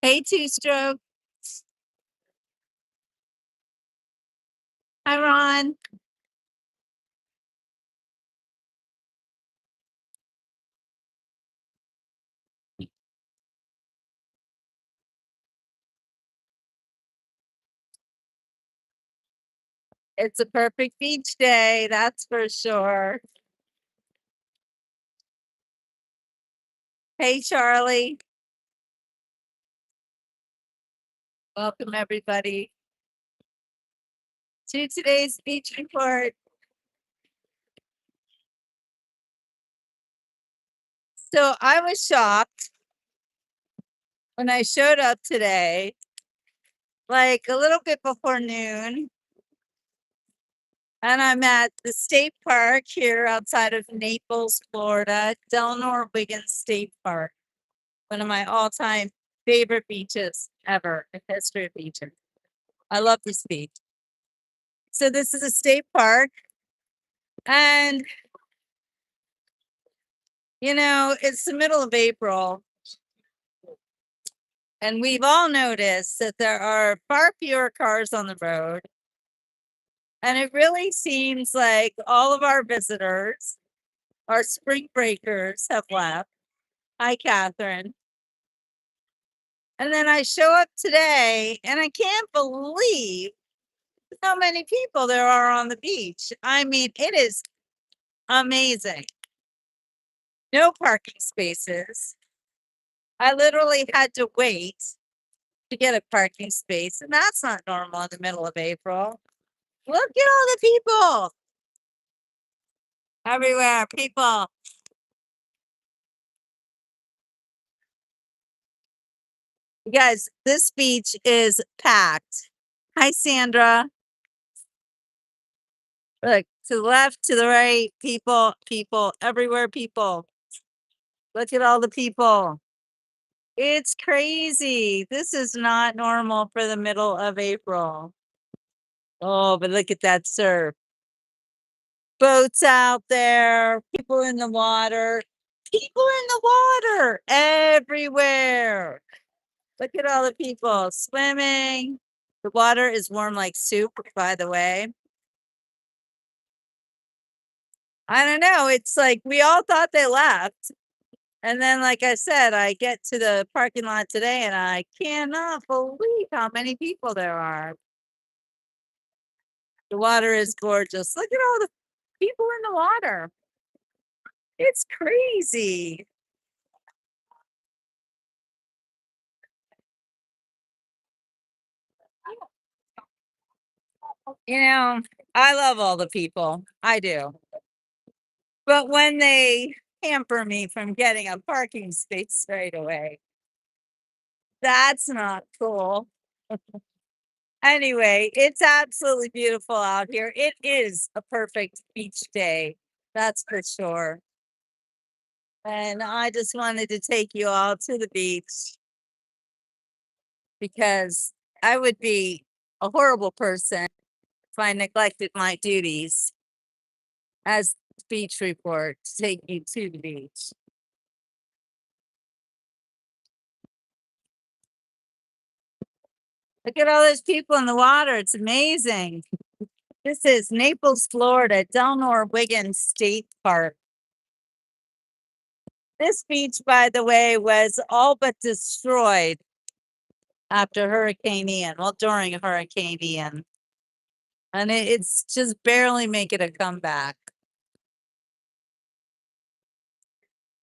Hey, Two Stroke. Hi, Ron. It's a perfect beach day, that's for sure. Hey, Charlie. Welcome, everybody, to today's beach report. So I was shocked when I showed up today, like a little bit before noon, and I'm at the state park here outside of Naples, Florida, Delnor Wiggins State Park, one of my all-time favorite beaches ever in the history of beaches. I love this beach. So this is a state park, and it's the middle of April, and we've all noticed that there are far fewer cars on the road. And it really seems like all of our visitors, our spring breakers, have left. Hi, Catherine. And then I show up today, and I can't believe how many people there are on the beach. I mean, it is amazing. No parking spaces. I literally had to wait to get a parking space, and that's not normal in the middle of April. Look at all the people everywhere. People. You guys, this beach is packed. Hi, Sandra. Look to the left, to the right, people, people, everywhere, people. Look at all the people. It's crazy. This is not normal for the middle of April. Oh, but look at that surf. Boats out there, people in the water, people in the water everywhere. Look at all the people swimming. The water is warm like soup, by the way. I don't know. It's like we all thought they left. And then, like I said, I get to the parking lot today and I cannot believe how many people there are. The water is gorgeous. Look at all the people in the water. It's crazy. You know, I love all the people. I do. But when they hamper me from getting a parking space right away, that's not cool. Anyway, it's absolutely beautiful out here. It is a perfect beach day. That's for sure. And I just wanted to take you all to the beach because I would be a horrible person if I neglected my duties as beach report to take you to the beach. Look at all those people in the water. It's amazing. This is Naples, Florida, Delnor Wiggins State Park. This beach, by the way, was all but destroyed after Hurricane Ian, well, during Hurricane Ian. And it's just barely making a comeback.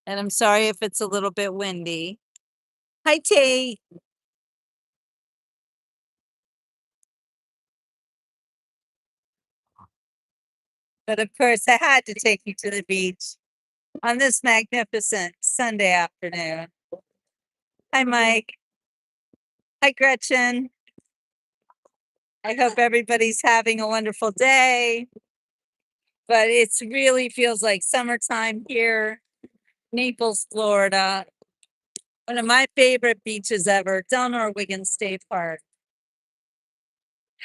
And I'm sorry if it's a little bit windy. Hi, Tate. But of course, I had to take you to the beach on this magnificent Sunday afternoon. Hi, Mike. Hi, Gretchen. I hope everybody's having a wonderful day. But it really feels like summertime here, Naples, Florida. One of my favorite beaches ever, Delnor Wiggins State Park.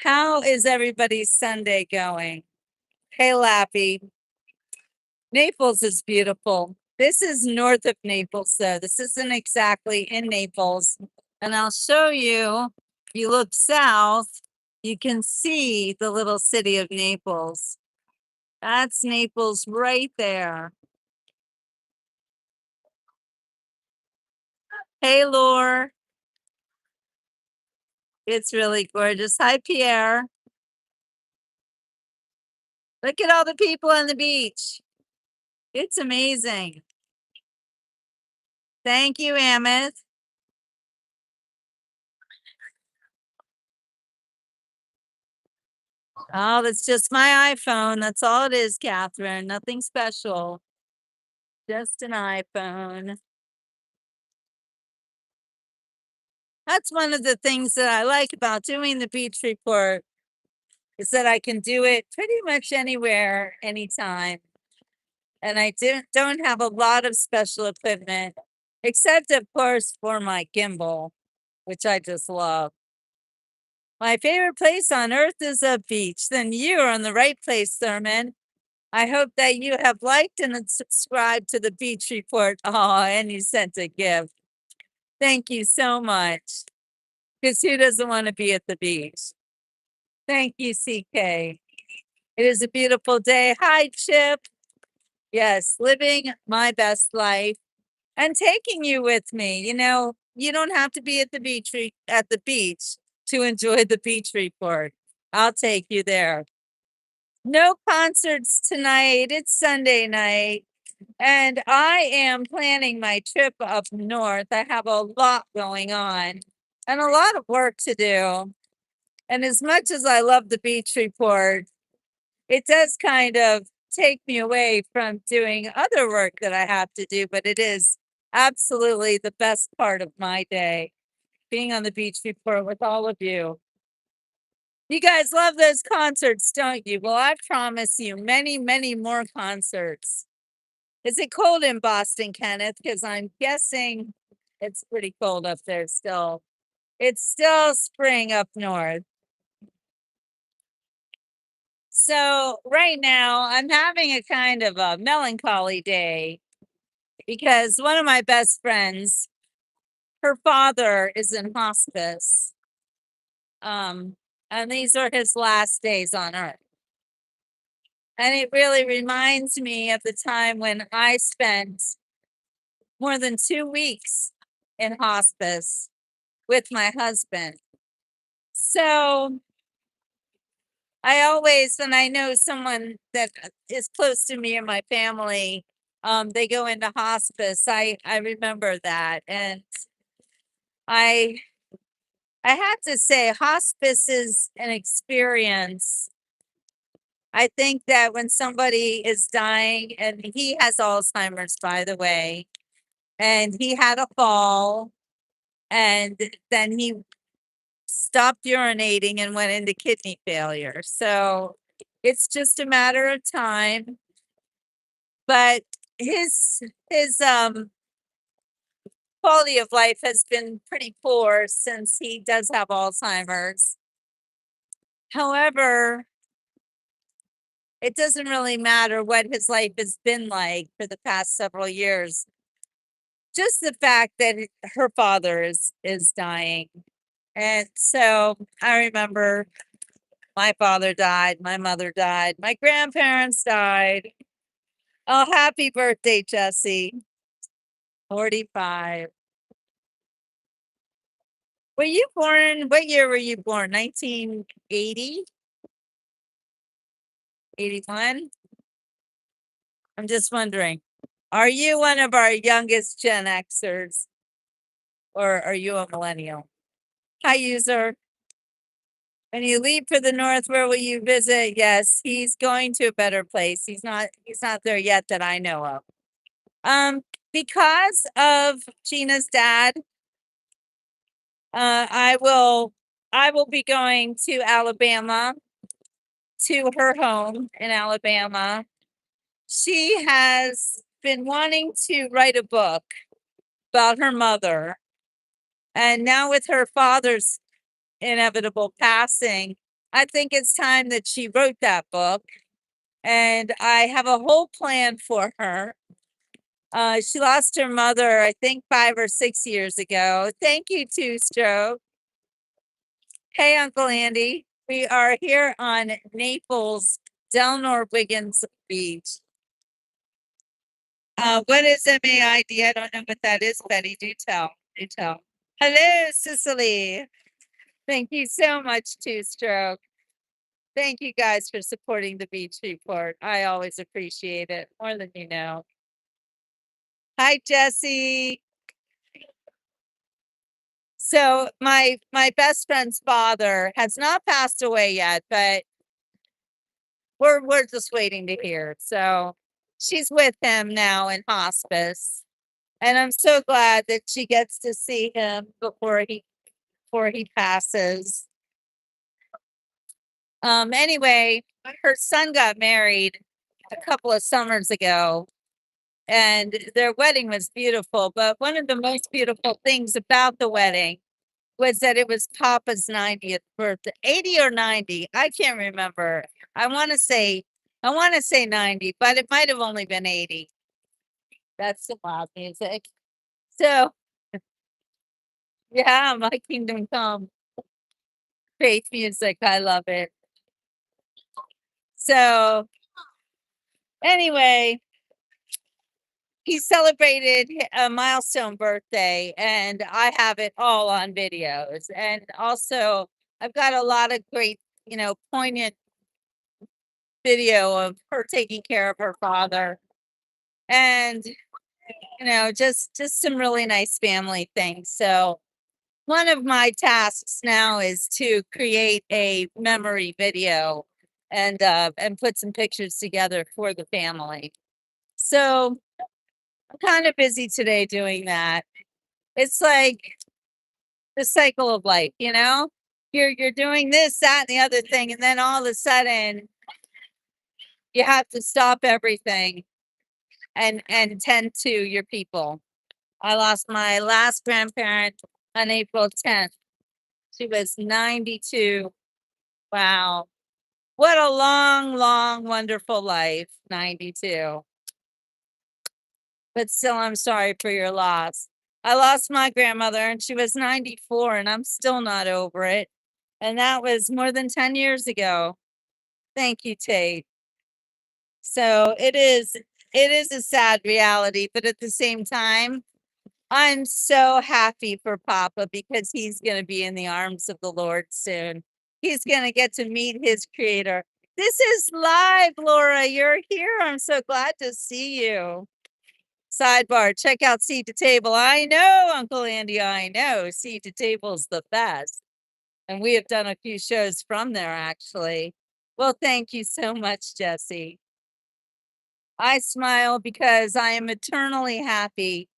How is everybody's Sunday going? Hey, Lappy. Naples is beautiful. This is north of Naples, though. This isn't exactly in Naples. And I'll show you, if you look south, you can see the little city of Naples. That's Naples right there. Hey, Laura. It's really gorgeous. Hi, Pierre. Look at all the people on the beach. It's amazing. Thank you, Amit. Oh, that's just my iPhone. That's all it is, Catherine. Nothing special. Just an iPhone. That's one of the things that I like about doing the beach report is that I can do it pretty much anywhere, anytime. And I don't have a lot of special equipment, except of course for my gimbal, which I just love. My favorite place on earth is a beach. Then you are in the right place, Thurman. I hope that you have liked and subscribed to the beach report. Oh, and you sent a gift. Thank you so much. Because who doesn't want to be at the beach? Thank you, CK. It is a beautiful day. Hi, Chip. Yes, living my best life and taking you with me. You know, you don't have to be at the beach to enjoy the beach report. I'll take you there. No concerts tonight. It's Sunday night. And I am planning my trip up north. I have a lot going on and a lot of work to do. And as much as I love the beach report, it does kind of take me away from doing other work that I have to do, but it is absolutely the best part of my day, being on the beach report with all of you. You guys love those concerts, don't you? Well, I promise you many, many more concerts. Is it cold in Boston, Kenneth? Because I'm guessing it's pretty cold up there still. It's still spring up north. So right now I'm having a kind of a melancholy day because one of my best friends, her father is in hospice. And these are his last days on earth. And it really reminds me of the time when I spent more than 2 weeks in hospice with my husband. So I always, when I know someone that is close to me or my family, they go into hospice. I remember that, and I I have to say, hospice is an experience. I think that when somebody is dying, and he has Alzheimer's, by the way, and he had a fall, and then he stopped urinating and went into kidney failure. So it's just a matter of time. But his quality of life has been pretty poor since he does have Alzheimer's. However, it doesn't really matter what his life has been like for the past several years. Just the fact that her father is dying. And so I remember my father died, my mother died, my grandparents died. Oh, happy birthday, Jesse. 45. Were you born? What year were you born? 1980? 81? I'm just wondering. Are you one of our youngest Gen Xers or are you a millennial? Hi, user. When you leave for the north, where will you visit? Yes, he's going to a better place. He's not there yet that I know of. Um, because of Gina's dad, I will be going to Alabama, to her home in Alabama. She has been wanting to write a book about her mother. And now with her father's inevitable passing, I think it's time that she wrote that book. And I have a whole plan for her. She lost her mother, I think 5 or 6 years ago. Thank you, Two Stroke. Hey, Uncle Andy. We are here on Naples, Delnor Wiggins Beach. What is MAID? I don't know what that is, Betty. Do tell. Do tell. Hello, Cicely. Thank you so much, Two Stroke. Thank you guys for supporting the Beach Report. I always appreciate it more than you know. Hi, Jesse. So my best friend's father has not passed away yet, but we're just waiting to hear. So she's with him now in hospice. And I'm so glad that she gets to see him before he passes. Anyway, her son got married a couple of summers ago and their wedding was beautiful. But one of the most beautiful things about the wedding was that it was Papa's 90th birthday, 80 or 90. I can't remember. I want to say 90, but it might have only been 80. That's some loud music. So yeah, my kingdom come. Faith music. I love it. So anyway, he celebrated a milestone birthday and I have it all on videos. And also I've got a lot of great, poignant video of her taking care of her father. And just some really nice family things. So one of my tasks now is to create a memory video and put some pictures together for the family. So I'm kind of busy today doing that. It's like the cycle of life, You're doing this, that, and the other thing, and then all of a sudden you have to stop everything and tend to your people. I lost my last grandparent on April 10th. She was 92. Wow. What a long, long, wonderful life. 92. But still, I'm sorry for your loss. I lost my grandmother and she was 94 and I'm still not over it. And that was more than 10 years ago. Thank you, Tate. So it is a sad reality, but at the same time, I'm so happy for Papa because he's going to be in the arms of the Lord soon. He's going to get to meet his creator. This is live, Laura. You're here. I'm so glad to see you. Sidebar, check out Seed to Table. I know, Uncle Andy, I know. Seed to Table's the best. And we have done a few shows from there, actually. Well, thank you so much, Jesse. I smile because I am eternally happy,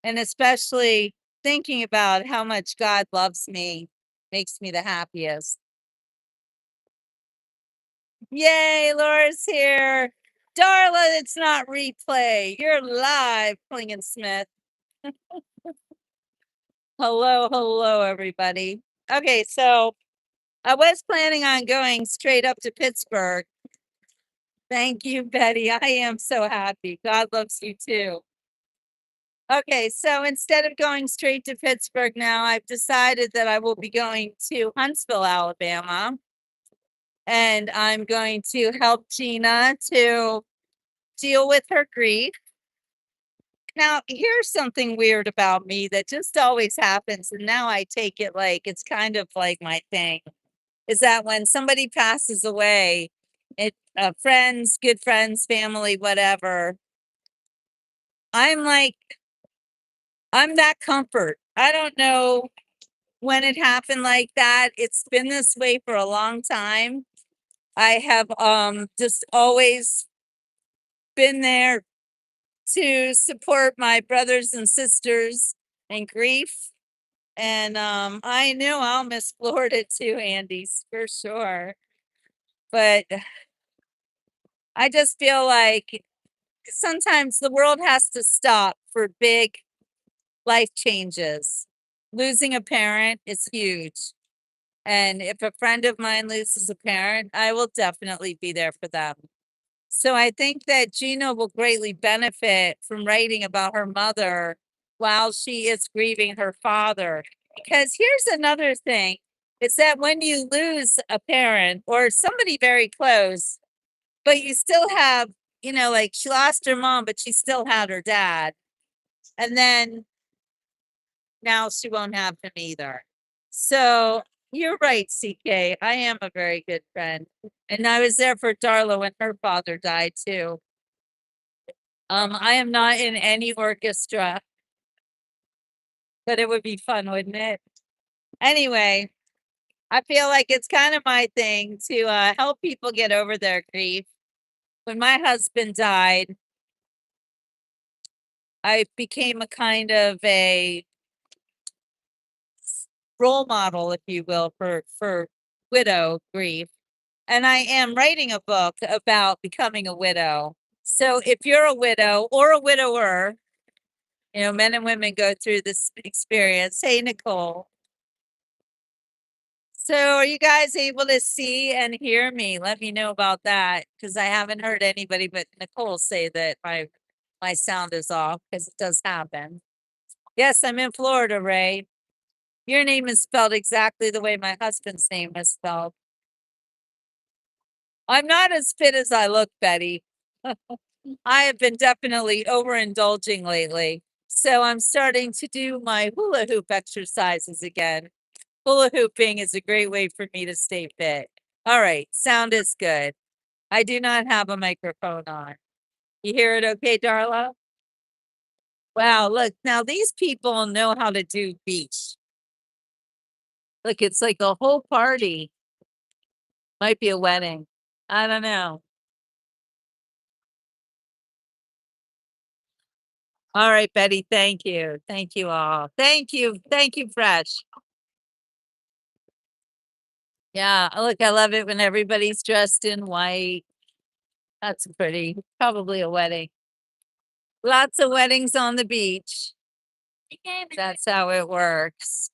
and especially thinking about how much God loves me makes me the happiest. Yay, Laura's here. Darla, it's not replay. You're live, Kling & Smith. Hello, everybody. Okay, so I was planning on going straight up to Pittsburgh. Thank you, Betty. I am so happy. God loves you too. Okay, so instead of going straight to Pittsburgh now, I've decided that I will be going to Huntsville, Alabama. And I'm going to help Gina to deal with her grief. Now, here's something weird about me that just always happens. And now I take it like it's kind of like my thing is that when somebody passes away, friends, good friends, family, whatever, I'm that comfort. I don't know when it happened like that. It's been this way for a long time. I have just always been there to support my brothers and sisters in grief. And I know I'll miss Florida too, Andy's for sure. But I just feel like sometimes the world has to stop for big life changes. Losing a parent is huge. And if a friend of mine loses a parent, I will definitely be there for them. So I think that Gina will greatly benefit from writing about her mother while she is grieving her father. Because here's another thing, is that when you lose a parent or somebody very close, but you still have, like she lost her mom, but she still had her dad. And then now she won't have him either. So you're right, CK. I am a very good friend. And I was there for Darla when her father died too. I am not in any orchestra, but it would be fun, wouldn't it? Anyway, I feel like it's kind of my thing to help people get over their grief. When my husband died, I became a kind of a role model, if you will, for widow grief. And I am writing a book about becoming a widow. So if you're a widow or a widower, men and women go through this experience. Hey, Nicole. So are you guys able to see and hear me? Let me know about that because I haven't heard anybody but Nicole say that my sound is off because it does happen. Yes, I'm in Florida, Ray. Your name is spelled exactly the way my husband's name is spelled. I'm not as fit as I look, Betty. I have been definitely overindulging lately. So I'm starting to do my hula hoop exercises again. Hula hooping is a great way for me to stay fit. All right, sound is good. I do not have a microphone on. You hear it okay, Darla? Wow, look, now these people know how to do beach. Look, it's like a whole party. Might be a wedding. I don't know. All right, Betty, thank you. Thank you all. Thank you. Thank you, Fresh. Yeah, look, I love it when everybody's dressed in white. That's pretty. Probably a wedding. Lots of weddings on the beach. That's how it works.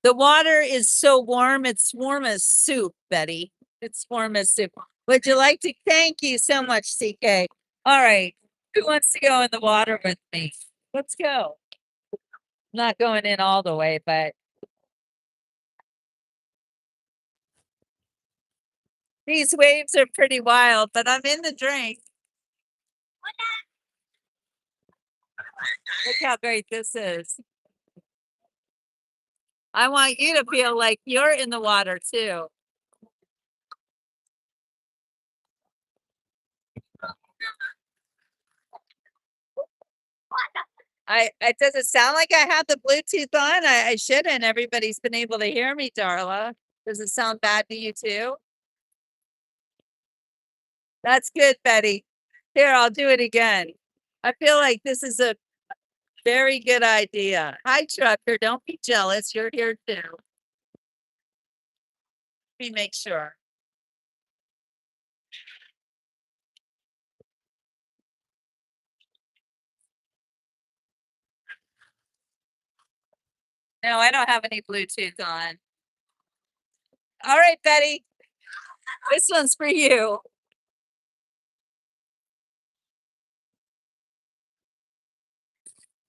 The water is so warm, it's warm as soup, Betty. It's warm as soup. Would you like to? Thank you so much, CK. All right. Who wants to go in the water with me? Let's go. I'm not going in all the way, but these waves are pretty wild, but I'm in the drink. Look how great this is. I want you to feel like you're in the water too. It doesn't sound like I have the Bluetooth on. I shouldn't. Everybody's been able to hear me, Darla. Does it sound bad to you too? That's good, Betty. Here, I'll do it again. I feel like this is a very good idea. Hi, Trucker. Don't be jealous. You're here too. Let me make sure. No, I don't have any Bluetooth on. All right, Betty. This one's for you.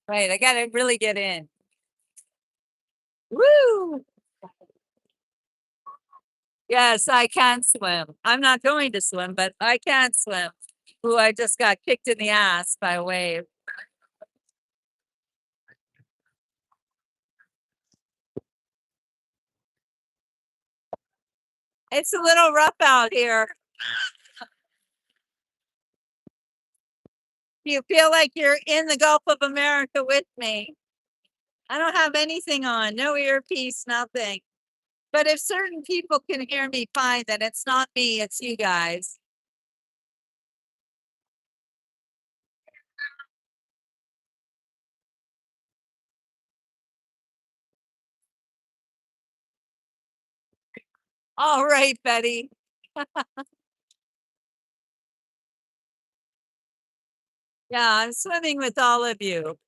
Right, I gotta really get in. Woo! Yes, I can swim. I'm not going to swim, but I can swim. Ooh, I just got kicked in the ass by a wave. It's a little rough out here. You feel like you're in the Gulf of America with me. I don't have anything on, no earpiece, nothing. But if certain people can hear me fine, then it's not me, it's you guys. All right, Betty. Yeah, I'm swimming with all of you.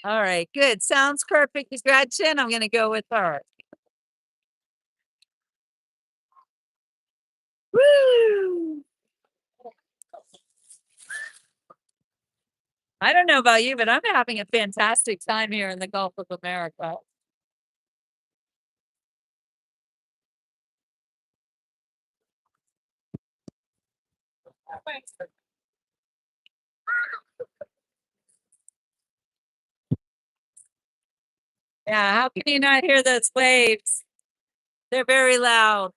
All right, good. Sounds perfect. Gretchen, I'm going to go with her. Woo! I don't know about you, but I'm having a fantastic time here in the Gulf of America. Yeah, how can you not hear those waves? They're very loud.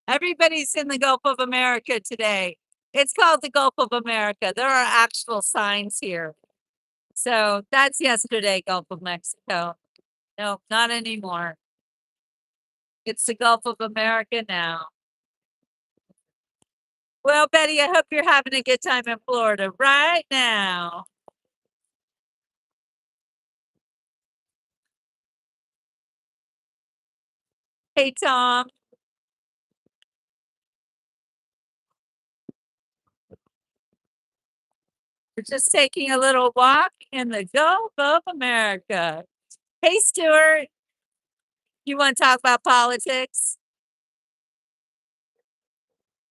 Everybody's in the Gulf of America today. It's called the Gulf of America. There are actual signs here. So that's yesterday, Gulf of Mexico. No, not anymore. It's the Gulf of America now. Well, Betty, I hope you're having a good time in Florida right now. Hey, Tom. We're just taking a little walk in the Gulf of America. Hey, Stuart, you want to talk about politics?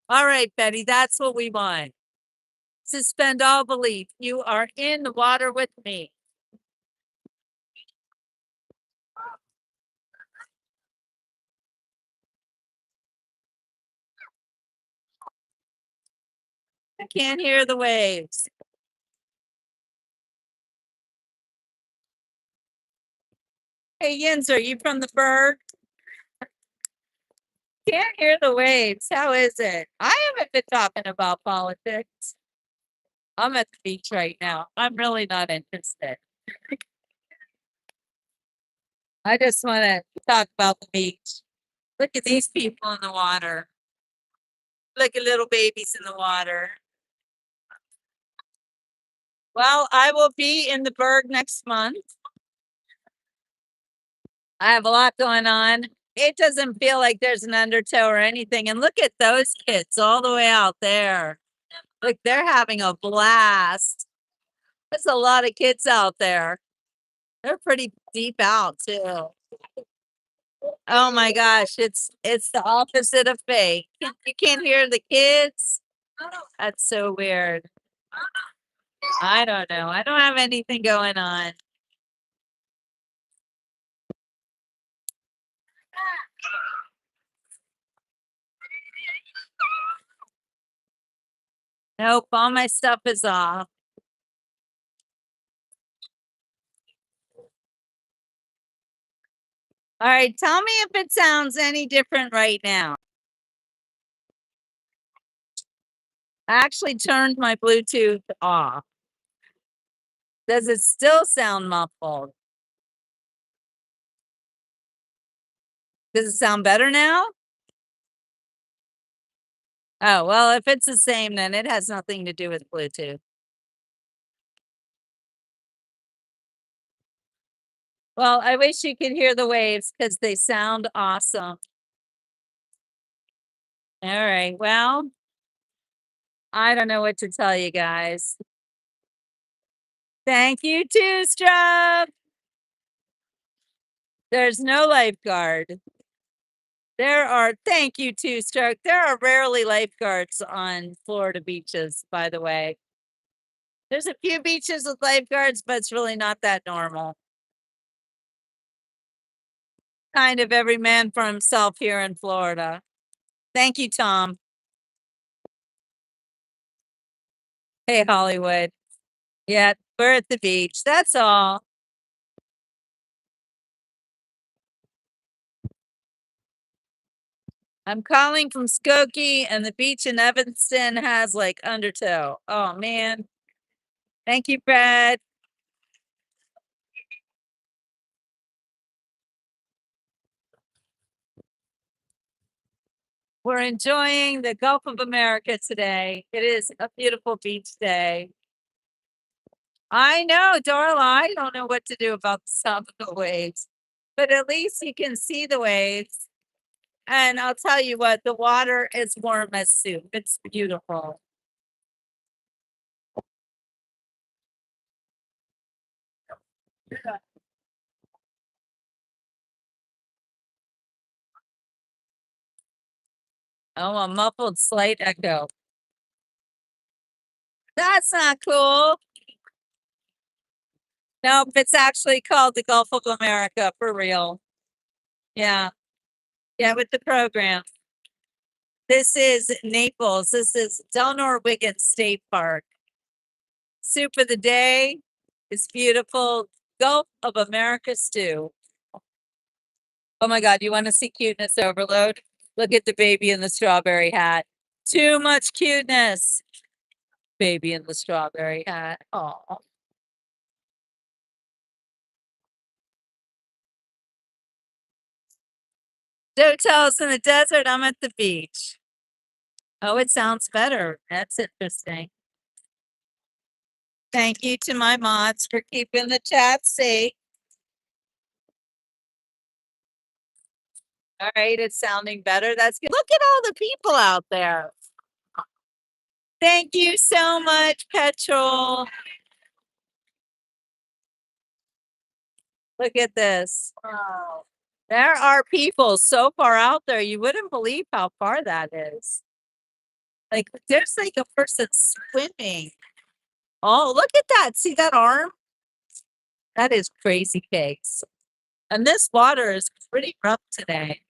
All right, Betty, that's what we want. Suspend all belief. You are in the water with me. I can't hear the waves. Hey, Yinzer, are you from the Berg? Can't hear the waves. How is it? I haven't been talking about politics. I'm at the beach right now. I'm really not interested. I just want to talk about the beach. Look at these people in the water. Look at little babies in the water. Well, I will be in the Berg next month. I have a lot going on. It doesn't feel like there's an undertow or anything. And look at those kids all the way out there. Look, they're having a blast. There's a lot of kids out there. They're pretty deep out too. Oh my gosh, it's the opposite of fake. You can't hear the kids. That's so weird. I don't know. I don't have anything going on. Nope, all my stuff is off. All right, tell me if it sounds any different right now. I actually turned my Bluetooth off. Does it still sound muffled? Does it sound better now? Oh, well, if it's the same, then it has nothing to do with Bluetooth. Well, I wish you could hear the waves because they sound awesome. All right. Well, I don't know what to tell you guys. Thank you, Two Stroke. There's no lifeguard. Thank you, Two Stroke. There are rarely lifeguards on Florida beaches, by the way. There's a few beaches with lifeguards, but it's really not that normal. Kind of every man for himself here in Florida. Thank you, Tom. Hey, Hollywood. Yeah, we're at the beach. That's all. I'm calling from Skokie, and the beach in Evanston has like undertow. Oh, man. Thank you, Brad. We're enjoying the Gulf of America today. It is a beautiful beach day. I know, Darla. I don't know what to do about the sound of the waves, but at least you can see the waves. And I'll tell you what, the water is warm as soup. It's beautiful. Oh, a muffled slight echo. That's not cool. Nope, it's actually called the Gulf of America for real. Yeah. Yeah, with the program. This is Naples. This is Delnor Wiggins State Park. Soup of the day is beautiful Gulf of America stew. Oh my God, you want to see cuteness overload? Look at the baby in the strawberry hat. Too much cuteness. Baby in the strawberry hat. Oh. Hotels in the desert. I'm at the beach. Oh, it sounds better. That's interesting. Thank you to my mods for keeping the chat safe. All right, it's sounding better. That's good. Look at all the people out there. Thank you so much, Petrol. Look at this. Wow. There are people so far out there, you wouldn't believe how far that is. Like, there's like a person swimming. Oh, look at that. See that arm? That is crazy pigs. And this water is pretty rough today.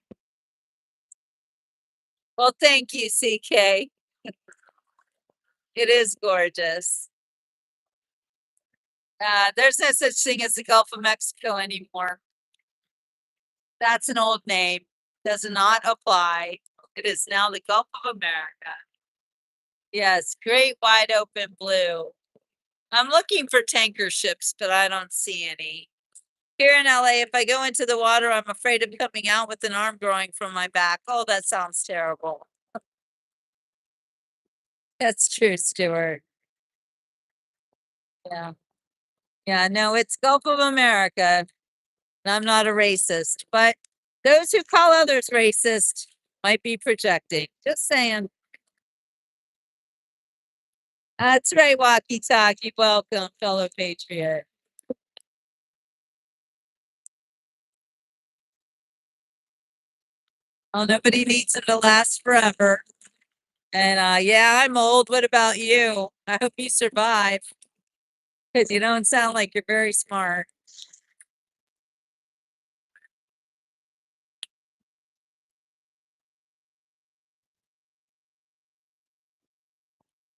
Well, thank you, CK. It is gorgeous. There's no such thing as the Gulf of Mexico anymore. That's an old name. Does not apply. It is now the Gulf of America. Yes, great wide open blue. I'm looking for tanker ships, but I don't see any. Here in LA, if I go into the water, I'm afraid of coming out with an arm growing from my back. Oh, that sounds terrible. That's true, Stuart. Yeah. Yeah, no, it's Gulf of America. And I'm not a racist, but those who call others racist might be projecting. Just saying. That's right, walkie talkie. Welcome, fellow patriot. Oh, nobody needs it to last forever. And yeah, I'm old. What about you? I hope you survive because you don't sound like you're very smart.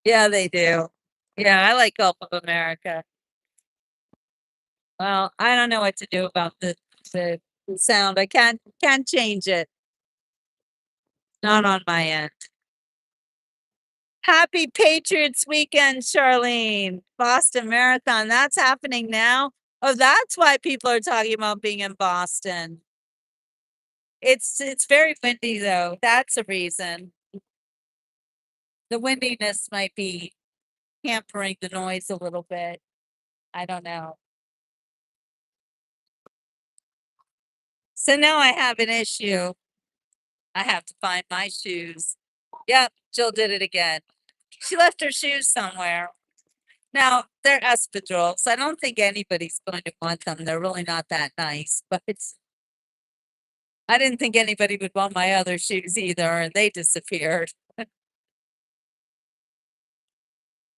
Yeah, they do. Yeah, I like Gulf of America. Well, I don't know what to do about the sound. I can't change it. Not on my end. Happy Patriots weekend, Charlene. Boston Marathon. That's happening now. Oh, that's why people are talking about being in Boston. It's very windy though. That's a reason. The windiness might be hampering the noise a little bit. I don't know. So now I have an issue. I have to find my shoes. Yep, Jill did it again. She left her shoes somewhere. Now they're espadrilles. I don't think anybody's going to want them. They're really not that nice, but I didn't think anybody would want my other shoes either, and they disappeared.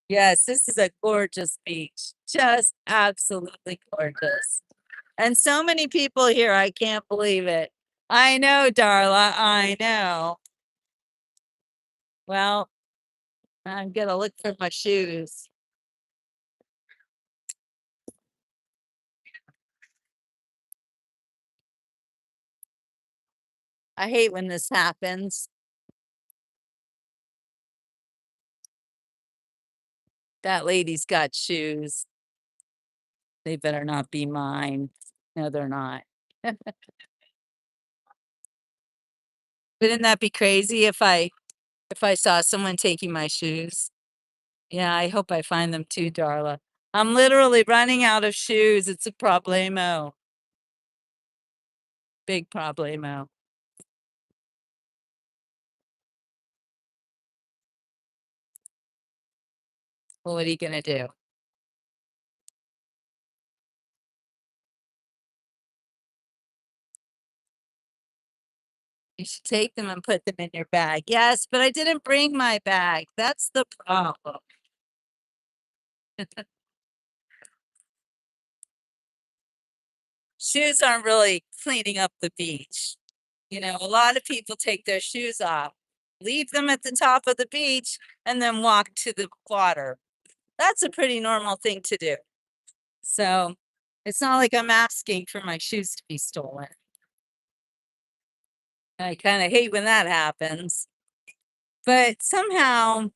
Yes, this is a gorgeous beach. Just absolutely gorgeous. And so many people here. I can't believe it. I know, Darla. I know. Well, I'm gonna look for my shoes. I hate when this happens. That lady's got shoes. They better not be mine. No, they're not. Wouldn't that be crazy if I saw someone taking my shoes? Yeah, I hope I find them too, Darla. I'm literally running out of shoes. It's a problemo. Big problemo. Well, what are you gonna do? You should take them and put them in your bag. Yes, but I didn't bring my bag. That's the problem. Shoes aren't really cleaning up the beach. You know, a lot of people take their shoes off, leave them at the top of the beach, and then walk to the water. That's a pretty normal thing to do. So it's not like I'm asking for my shoes to be stolen. I kind of hate when that happens. But somehow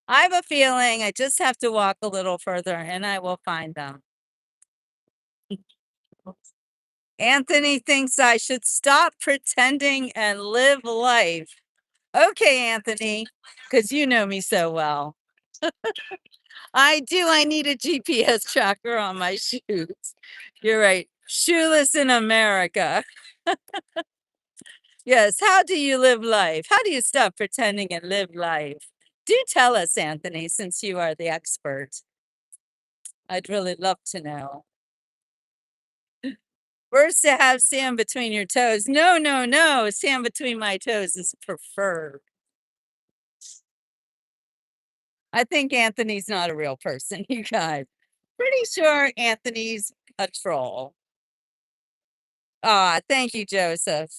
I have a feeling I just have to walk a little further and I will find them. Anthony thinks I should stop pretending and live life. Okay, Anthony, because you know me so well. I do. I need a GPS tracker on my shoes. You're right. Shoeless in America. Yes. How do you live life? How do you stop pretending and live life? Do tell us, Anthony, since you are the expert. I'd really love to know. Worse to have sand between your toes. No, no, no. Sand between my toes is preferred. I think Anthony's not a real person, you guys. Pretty sure Anthony's a troll. Ah, thank you, Joseph.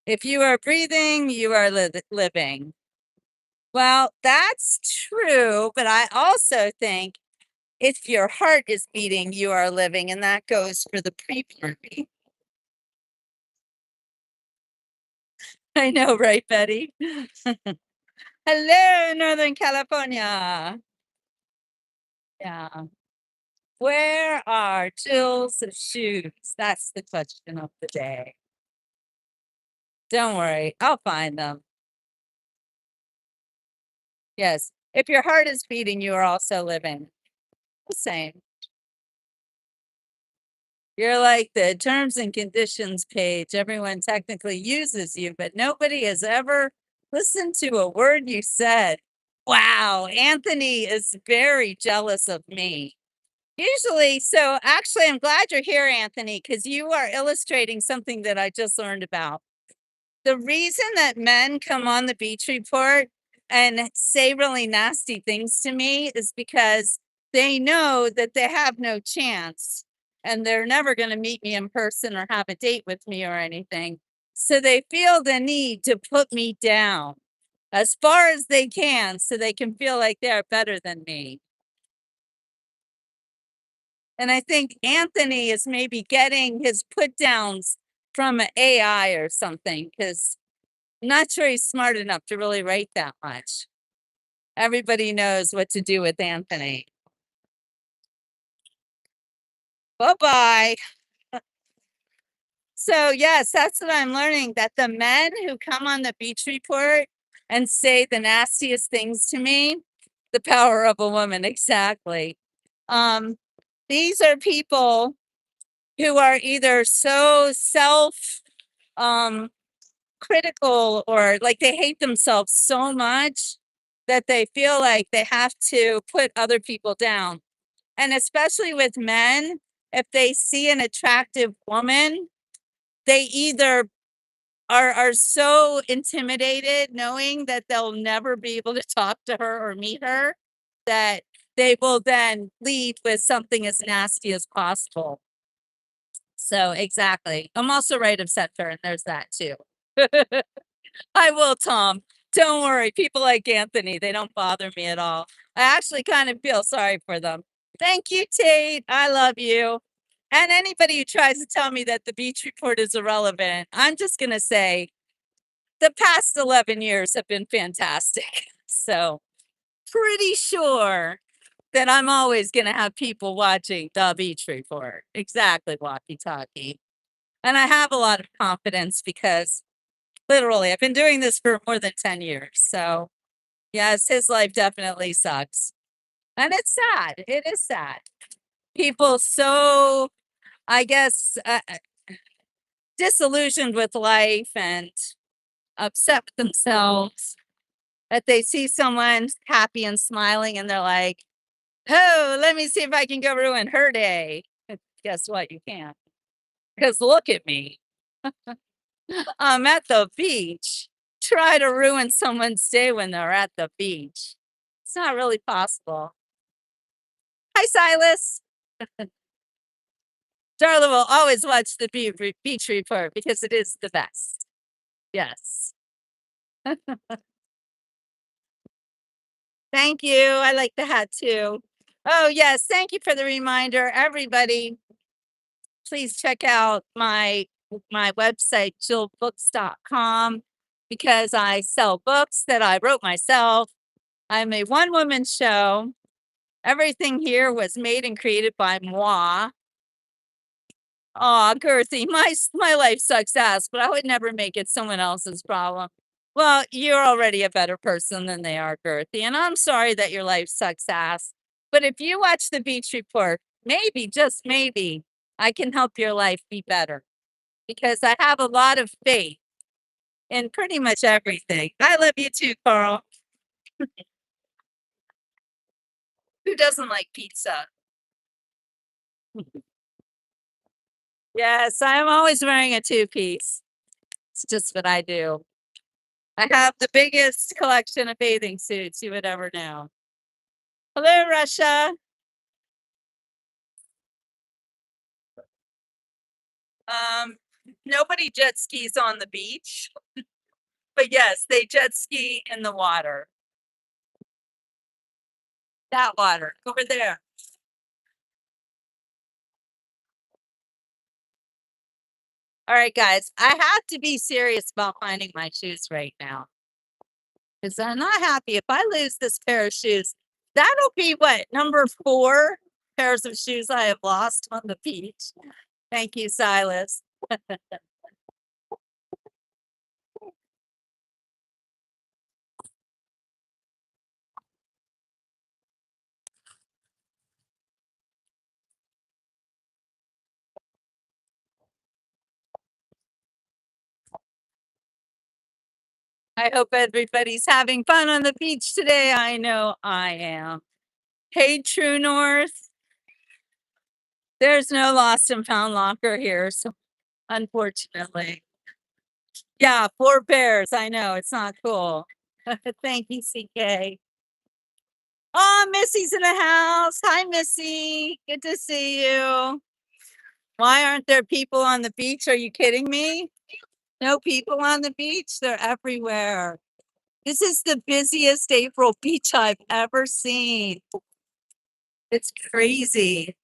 If you are breathing, you are living. Well, that's true, but I also think if your heart is beating, you are living, and that goes for the pre-party. I know, right, Betty? Hello, Northern California. Yeah. Where are Jill's shoes? That's the question of the day. Don't worry, I'll find them. Yes. If your heart is beating, you are also living. The same. You're like the terms and conditions page. Everyone technically uses you, but nobody has ever listened to a word you said. Wow, Anthony is very jealous of me. Usually, so actually, I'm glad you're here, Anthony, because you are illustrating something that I just learned about. The reason that men come on the beach report and say really nasty things to me is because they know that they have no chance and they're never going to meet me in person or have a date with me or anything. So they feel the need to put me down as far as they can so they can feel like they're better than me. And I think Anthony is maybe getting his put downs from an AI or something because I'm not sure he's smart enough to really write that much. Everybody knows what to do with Anthony. Bye bye. So, yes, that's what I'm learning that the men who come on the beach report and say the nastiest things to me, the power of a woman, exactly. These are people who are either so self critical or like they hate themselves so much that they feel like they have to put other people down. And especially with men, if they see an attractive woman, they either are so intimidated knowing that they'll never be able to talk to her or meet her that they will then lead with something as nasty as possible. So exactly. I'm also right of center, and there's that too. I will, Tom. Don't worry. People like Anthony, they don't bother me at all. I actually kind of feel sorry for them. Thank you, Tate. I love you. And anybody who tries to tell me that the beach report is irrelevant, I'm just going to say the past 11 years have been fantastic. So, pretty sure that I'm always going to have people watching the beach report. Exactly, walkie talkie. And I have a lot of confidence because literally, I've been doing this for more than 10 years. So, yes, his life definitely sucks. And it's sad. It is sad. People so, I guess, disillusioned with life and upset with themselves that they see someone happy and smiling and they're like, oh, let me see if I can go ruin her day. Guess what? You can't. Because look at me. I'm at the beach. Try to ruin someone's day when they're at the beach. It's not really possible. Hi, Silas. Darla will always watch the beach report because it is the best. Yes. Thank you. I like the hat too. Oh, yes. Thank you for the reminder. Everybody, please check out my website, jillbooks.com, because I sell books that I wrote myself. I'm a one-woman show. Everything here was made and created by moi. Aw, Girthy, my life sucks ass, but I would never make it someone else's problem. Well, you're already a better person than they are, Girthy, and I'm sorry that your life sucks ass. But if you watch the beach report, maybe, just maybe, I can help your life be better because I have a lot of faith in pretty much everything. I love you too, Carl. Who doesn't like pizza? Yes, I'm always wearing a two-piece. It's just what I do. I have the biggest collection of bathing suits you would ever know. Hello, Russia. Um, Nobody jet skis on the beach, but yes, they jet ski in the water. That water over there. All right, guys, I have to be serious about finding my shoes right now because I'm not happy. If I lose this pair of shoes, that'll be what, number 4 pairs of shoes I have lost on the beach. Thank you, Silas. I hope everybody's having fun on the beach today. I know I am. Hey, True North. There's no lost and found locker here, so unfortunately. Yeah, 4 pairs. I know it's not cool. Thank you, CK. Oh, Missy's in the house. Hi, Missy. Good to see you. Why aren't there people on the beach? Are you kidding me? No people on the beach? They're everywhere. This is the busiest April beach I've ever seen. It's crazy.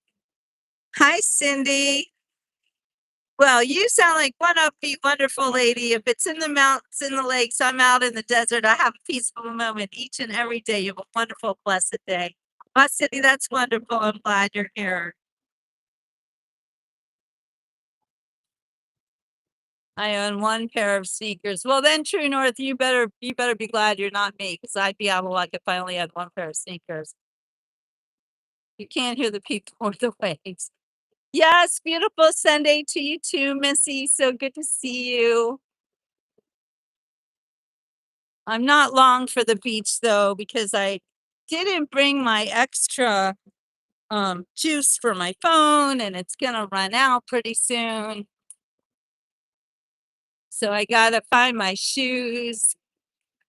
Hi, Cindy. Well, you sound like one upbeat, wonderful lady. If it's in the mountains, in the lakes, I'm out in the desert. I have a peaceful moment each and every day. You have a wonderful, blessed day. Oh, Cindy, that's wonderful. I'm glad you're here. I own 1 pair of sneakers. Well, then, True North, you better be glad you're not me, because I'd be out of luck if I only had 1 pair of sneakers. You can't hear the people or the waves. Yes, beautiful Sunday to you too, Missy. So good to see you. I'm not long for the beach though, because I didn't bring my extra juice for my phone and it's gonna run out pretty soon. So I gotta find my shoes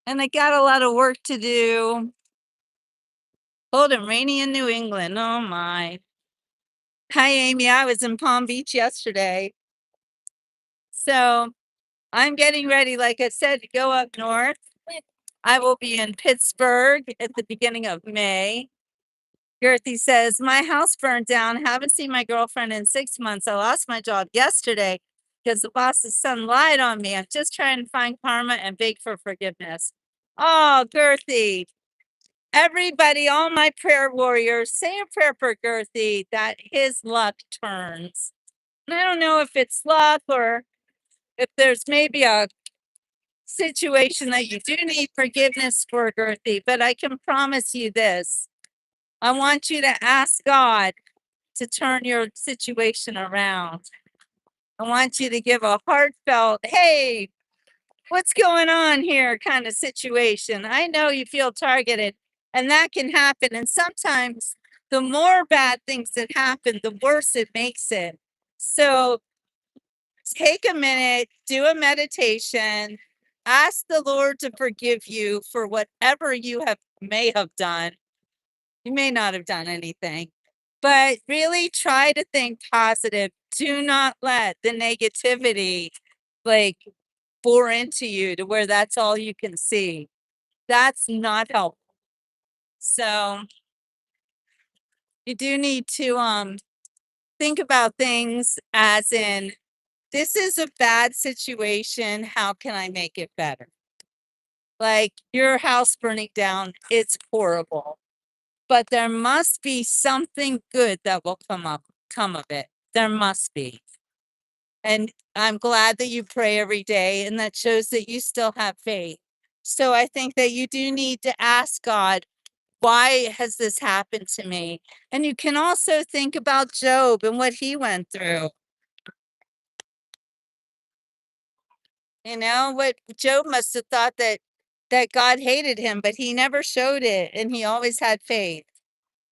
and I got a lot of work to do. Cold and rainy in New England. Oh my. Hi, Amy. I was in Palm Beach yesterday. So I'm getting ready, like I said, to go up north. I will be in Pittsburgh at the beginning of May. Girthy says, my house burned down. Haven't seen my girlfriend in 6 months. I lost my job yesterday because the boss's son lied on me. I'm just trying to find karma and beg for forgiveness. Oh, Girthy. Everybody, all my prayer warriors, say a prayer for Girthy that his luck turns. And I don't know if it's luck or if there's maybe a situation that you do need forgiveness for, Girthy, but I can promise you this. I want you to ask God to turn your situation around. I want you to give a heartfelt, hey, what's going on here kind of situation. I know you feel targeted, and that can happen. And sometimes the more bad things that happen, the worse it makes it. So take a minute, do a meditation, ask the Lord to forgive you for whatever you may have done. You may not have done anything, but really try to think positive. Do not let the negativity like bore into you to where that's all you can see. That's not helpful. So you do need to think about things as in, this is a bad situation. How can I make it better? Like your house burning down, it's horrible. But there must be something good that will come of it. There must be. And I'm glad that you pray every day, and that shows that you still have faith. So I think that you do need to ask God, why has this happened to me? And you can also think about Job and what he went through. You know, what Job must have thought that God hated him, but he never showed it, and he always had faith.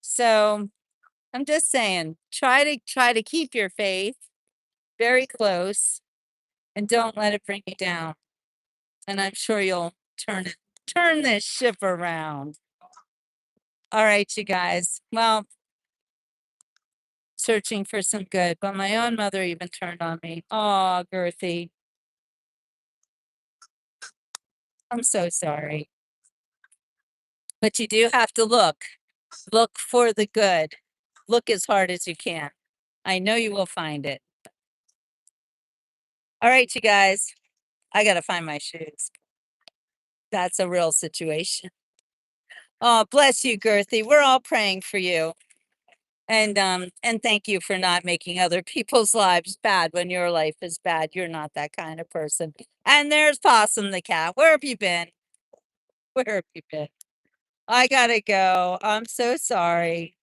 So I'm just saying, try to keep your faith very close and don't let it bring you down. And I'm sure you'll turn this ship around. All right, you guys. Well, searching for some good, but my own mother even turned on me. Oh, Girthy. I'm so sorry. But you do have to look for the good. Look as hard as you can. I know you will find it. All right, you guys. I got to find my shoes. That's a real situation. Oh, bless you, Girthy. We're all praying for you. And thank you for not making other people's lives bad when your life is bad. You're not that kind of person. And there's Possum the cat. Where have you been? Where have you been? I gotta go. I'm so sorry.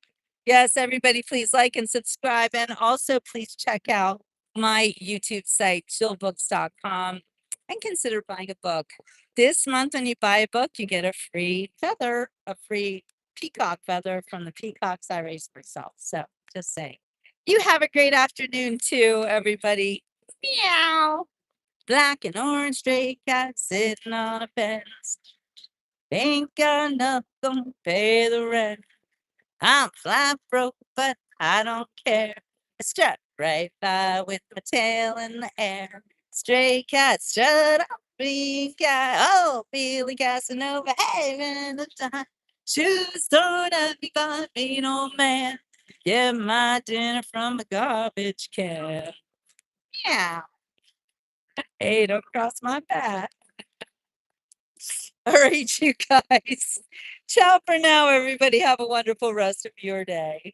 Yes, everybody, please like and subscribe. And also, please check out my YouTube site, chillbooks.com, and consider buying a book. This month, when you buy a book, you get a free feather, a free peacock feather from the peacocks I raised myself. So just saying. You have a great afternoon, too, everybody. Meow. Black and orange stray cat sitting on a fence. Ain't got nothing to pay the rent. I'm flat broke, but I don't care. I struck right by with my tail in the air. Stray cat, shut up, Billy cat. Oh, Billy Casanova, having the time. Shoes thrown at me by a mean old man. Get my dinner from a garbage can. Yeah. Hey, don't cross my path. All right, you guys. Ciao for now, everybody. Have a wonderful rest of your day.